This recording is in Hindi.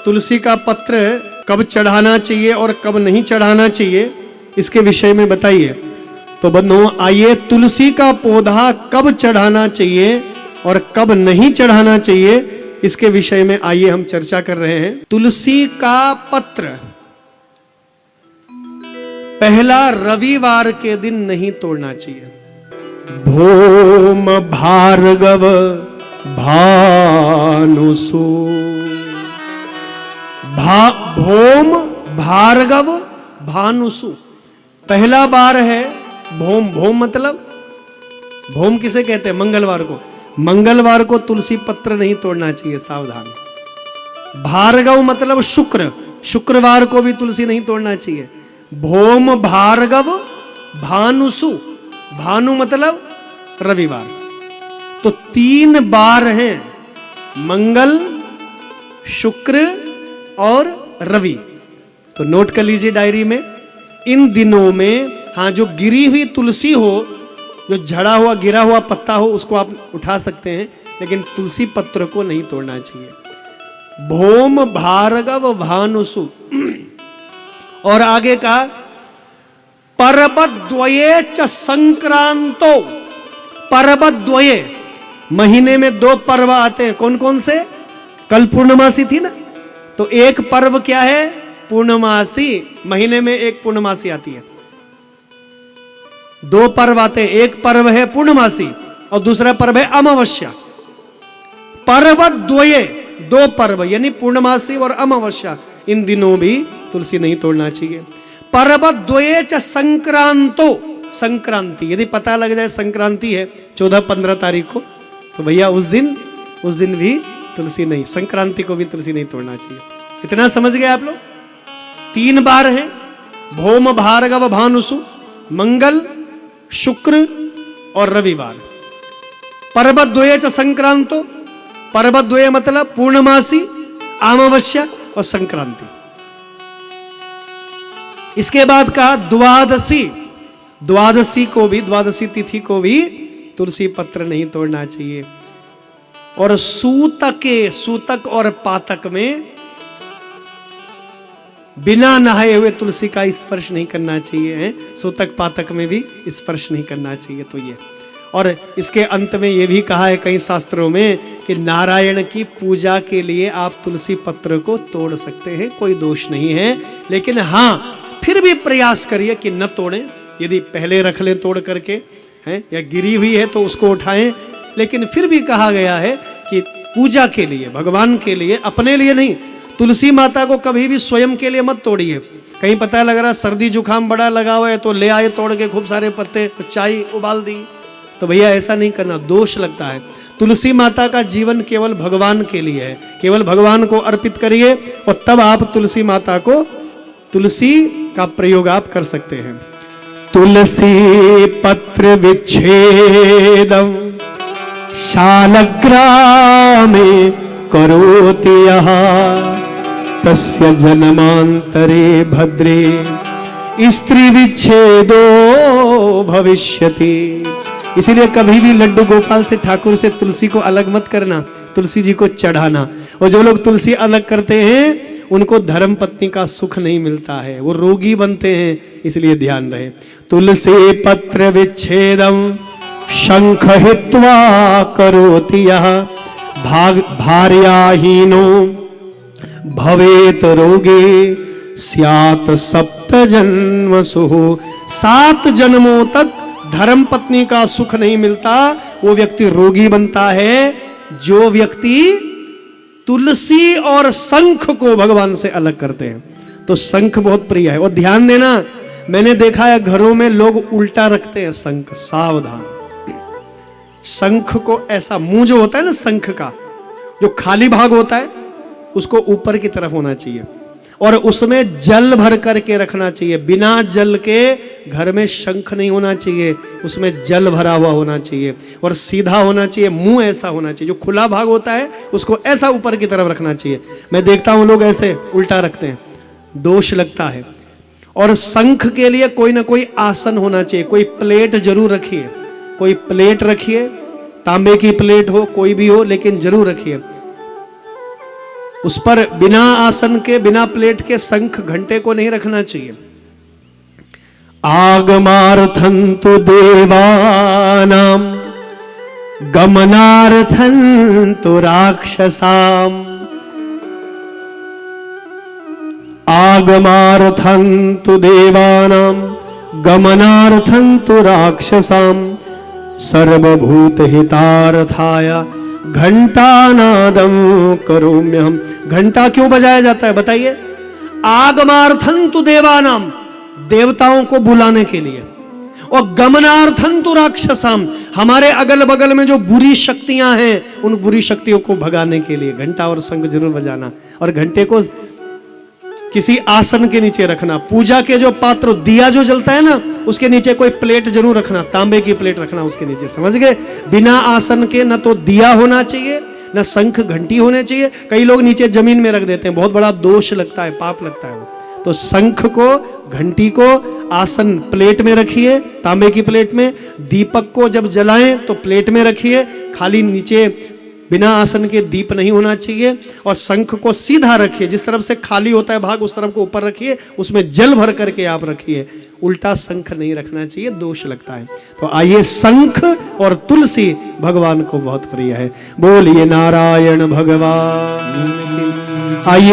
तुलसी का पत्र कब चढ़ाना चाहिए और कब नहीं चढ़ाना चाहिए, इसके विषय में बताइए। तो बंधुओं आइए, तुलसी का पौधा कब चढ़ाना चाहिए और कब नहीं चढ़ाना चाहिए, इसके विषय में आइए हम चर्चा कर रहे हैं। तुलसी का पत्र पहला रविवार के दिन नहीं तोड़ना चाहिए। भोम भार्गव भानुसु, भोम भार्गव भानुसु, पहला बार है भोम। भोम मतलब, भोम किसे कहते हैं? मंगलवार को। मंगलवार को तुलसी पत्र नहीं तोड़ना चाहिए, सावधान। भार्गव मतलब शुक्र, शुक्रवार को भी तुलसी नहीं तोड़ना चाहिए। भोम भार्गव भानुसु, भानु मतलब रविवार। तो 3 बार हैं, मंगल, शुक्र और रवि। तो नोट कर लीजिए डायरी में। इन दिनों में हाँ, जो गिरी हुई तुलसी हो, जो झड़ा हुआ गिरा हुआ पत्ता हो, उसको आप उठा सकते हैं, लेकिन तुलसी पत्र को नहीं तोड़ना चाहिए। भोम भार्गव भानुसु। और आगे का पर्वद्वये च संक्रांतो, पर्वद्वये, महीने में 2 पर्व आते हैं। कौन कौन से? कल पूर्णमासी थी ना, तो एक पर्व क्या है? पूर्णमासी। महीने में एक पूर्णमासी आती है। 2 पर्व आते हैं, एक पर्व है पूर्णमासी और दूसरा पर्व है अमावस्या। पर्वद्वये, 2 पर्व यानी पूर्णमासी और अमावस्या, इन दिनों भी तुलसी नहीं तोड़ना चाहिए। पर्वद्वये च संक्रांतो, संक्रांति, यदि पता लग जाए संक्रांति है 14-15 तारीख को, तो भैया उस दिन भी तुलसी नहीं, संक्रांति को भी तुलसी नहीं तोड़ना चाहिए। इतना समझ गए आप लोग? 3 बार है, भोम भार्गव भानुसु, मंगल, शुक्र और रविवार। पर्वद्वये च संक्रांतो, पर्वद्वये मतलब पूर्णमासी, अमावस्या और संक्रांति। इसके बाद कहा द्वादशी, द्वादशी को भी, द्वादशी तिथि को भी तुलसी पत्र नहीं तोड़ना चाहिए। और सूतके, सूतक और पातक में बिना नहाए हुए तुलसी का स्पर्श नहीं करना चाहिए है। सूतक पातक में भी स्पर्श नहीं करना चाहिए। तो ये, और इसके अंत में ये भी कहा है कई शास्त्रों में कि नारायण की पूजा के लिए आप तुलसी पत्र को तोड़ सकते हैं, कोई दोष नहीं है। लेकिन हाँ, फिर भी प्रयास करिए कि न तोड़ें। यदि पहले रख लें तोड़ करके हैं, या गिरी हुई है तो उसको उठाएं, लेकिन फिर भी कहा गया है कि पूजा के लिए, भगवान के लिए, अपने लिए नहीं। तुलसी माता को कभी भी स्वयं के लिए मत तोड़िए। कहीं पता लग रहा सर्दी जुकाम बड़ा लगा हुआ है तो ले आए तोड़ के खूब सारे पत्ते, तो चाय उबाल दी, तो भैया ऐसा नहीं करना, दोष लगता है। तुलसी माता का जीवन केवल भगवान के लिए है, केवल भगवान को अर्पित करिए और तब आप तुलसी माता को, तुलसी का प्रयोग आप कर सकते हैं। तुलसी पत्र विच्छेदम शालग्रामे करोति यः, तस्य जन्मांतरे भद्रे स्त्री विच्छेदो भविष्यति। इसीलिए कभी भी लड्डू गोपाल से, ठाकुर से तुलसी को अलग मत करना, तुलसी जी को चढ़ाना। और जो लोग तुलसी अलग करते हैं उनको धर्म पत्नी का सुख नहीं मिलता है, वो रोगी बनते हैं, इसलिए ध्यान रहे। तुलसी पत्र विच्छेदम शंख हित्वा करोति यः, भार्याहीनो भवेत रोगे स्यात् 7 जन्मसु। 7 जन्मों तक धर्म पत्नी का सुख नहीं मिलता, वो व्यक्ति रोगी बनता है। जो व्यक्ति तुलसी और शंख को भगवान से अलग करते हैं, तो शंख बहुत प्रिय है। और ध्यान देना, मैंने देखा है घरों में लोग उल्टा रखते हैं शंख, सावधान। शंख को ऐसा, मुंह जो होता है ना शंख का, जो खाली भाग होता है उसको ऊपर की तरफ होना चाहिए और उसमें जल भर करके रखना चाहिए। बिना जल के घर में शंख नहीं होना चाहिए, उसमें जल भरा हुआ होना चाहिए और सीधा होना चाहिए। मुंह ऐसा होना चाहिए, जो खुला भाग होता है उसको ऐसा ऊपर की तरफ रखना चाहिए। मैं देखता हूं लोग ऐसे उल्टा रखते हैं, दोष लगता है। और शंख के लिए कोई ना कोई आसन होना चाहिए, कोई प्लेट जरूर रखिए, कोई प्लेट रखिए, तांबे की प्लेट हो, कोई भी हो, लेकिन जरूर रखिए। उस पर बिना आसन के, बिना प्लेट के शंख घंटे को नहीं रखना चाहिए। आगमार्थं तु देवानां गमनार्थं तु राक्षसाम्। आगमार्थं तु देवानां गमनार्थं तु राक्षसाम्। सर्वभूतहितार्थाय घंटानादं करोम्यहम्। घंटा क्यों बजाया जाता है बताइए? आगमार्थं तु देवानां, देवताओं को बुलाने के लिए, और गमनार्थं तु राक्षसाम, हमारे अगल बगल में जो बुरी शक्तियां हैं उन बुरी शक्तियों को भगाने के लिए घंटा और शंख जरूर बजाना। और घंटे को किसी आसन के नीचे रखना। पूजा के जो पात्र, दिया जो जलता है ना, उसके नीचे कोई प्लेट जरूर रखना, तांबे की प्लेट रखना उसके नीचे, समझ गए? बिना आसन के न तो दिया होना चाहिए, न शंख घंटी होने चाहिए। कई लोग नीचे जमीन में रख देते हैं, बहुत बड़ा दोष लगता है, पाप लगता है वो। तो शंख को, घंटी को आसन प्लेट में रखिए, तांबे की प्लेट में। दीपक को जब जलाएं तो प्लेट में रखिए, खाली नीचे बिना आसन के दीप नहीं होना चाहिए। और शंख को सीधा रखिए, जिस तरफ से खाली होता है भाग उस तरफ को ऊपर रखिए, उसमें जल भर करके आप रखिए। उल्टा शंख नहीं रखना चाहिए, दोष लगता है। तो आइए, शंख और तुलसी भगवान को बहुत प्रिय है। बोलिए नारायण भगवान। आइए